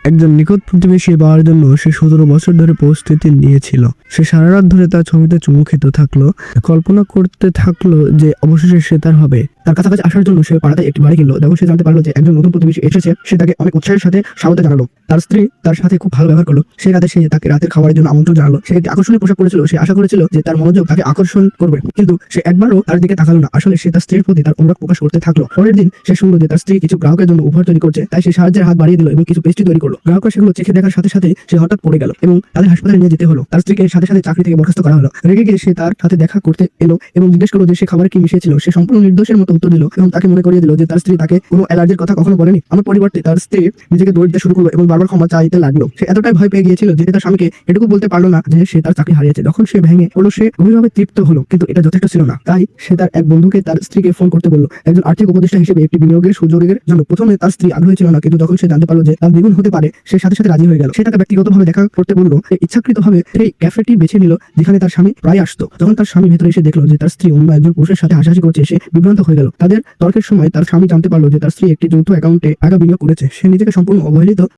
একজন নিকট প্রতিবেশী পাওয়ার জন্য সে 17 বছর ধরে প্রস্তুতি নিয়েছিল। সে সারা রাত ধরে তার ছবিতে চুমু খেতে থাকলো, কল্পনা করতে থাকলো যে অবশেষে সে তার হবে। তার কাছাকাছি আসার জন্য সে পাড়াতে একটি বাড়ি কিনলো। যখন সে জানতে পারলো যে একজন নতুন প্রতিবেশী এসেছে, সে তাকে অনেক উৎসাহের সাথে স্বাগত জানালো। তার স্ত্রী তার সাথে খুব ভালো ব্যবহার করলো। সে রাতে সে তাকে রাতের খাবারের জন্য আমন্ত্রণ জানালো। সে একটি আকর্ষণীয় পোশাক পরেছিল। সে আশা করেছিল যে তার মনোযোগ তাকে আকর্ষণ করবে, কিন্তু সে একবারও তার দিকে তাকালো না। আসলে সে তার স্ত্রীর প্রতি তার অনুরাগ প্রকাশ করতে থাকলো। পরের দিন সে শুনলো যে তার স্ত্রী কিছু গ্রাহকের জন্য উপহার তৈরি করছে, তাই সে সাহায্যের হাত বাড়িয়ে দিল এবং কিছু পেস্ট্রি তৈরি করলো। গ্রাহকরা সেগুলো চেখে দেখার সাথে সাথে সে হঠাৎ পড়ে গেল এবং তাদের হাসপাতালে নিয়ে যেতে হলো। তার স্ত্রীকে সাথে সাথে চাকরি থেকে বরখাস্ত করা হলো। রেগে গিয়ে সে তার সাথে দেখা করতে এলো এবং জিজ্ঞেস করলো যে সে খাবারে কি মিশিয়েছিল। সে সম্পূর্ণ নির্দোষের মতো উত্তর দিল এবং তাকে মনে করিয়ে দিল যে তার স্ত্রী তাকে কোনো অ্যালার্জির কথা কখনো বলেনি। আমার পরিবর্তে তার স্ত্রী নিজেকে দৌড় দিতে শুরু করলো এবং বারবার ক্ষমা চাইতে লাগলো। সে এতটাই ভয় পেয়ে গিয়েছিল যে তার স্বামীকে এটুকু বলতে পারলো না যে সে তার চাকরি হারিয়েছে। যখন সে ভেঙে পড়লো, সে গভীরভাবে তৃপ্ত হলো, কিন্তু এটা যথেষ্ট ছিল না। তাই সে তার এক বন্ধুকে তার স্ত্রীকে ফোন করতে বলল, একজন আর্থিক উপদেষ্টা হিসেবে একটি বিনিয়োগের সুযোগের জন্য। প্রথমে তার স্ত্রী আগ্রহী ছিল না, কিন্তু যখন সে জানতে পারলো যে তার দ্বিগুণ হতে পারে, সে সাথে সাথে রাজি হয়ে গেল। সে তাকে ব্যক্তিগতভাবে দেখা করতে বলল। সে ইচ্ছাকৃতভাবে সেই ক্যাফেটি বেছে নিল যেখানে তার স্বামী প্রায় আসতো। যখন তার স্বামী ভেতরে এসে দেখলো যে তার স্ত্রী অন্য একজন পুরুষের সাথে হাসাহাসি করছে, সে বিভ্রান্ত হয়ে গেল। তাদের তর্কের সময় তার স্বামী জানতে পারলো যে তার স্ত্রী একটি যৌথ অ্যাকাউন্টে টাকা বিনিয়োগ করেছে। সে নিজেকে সম্পূর্ণ অবহেলিত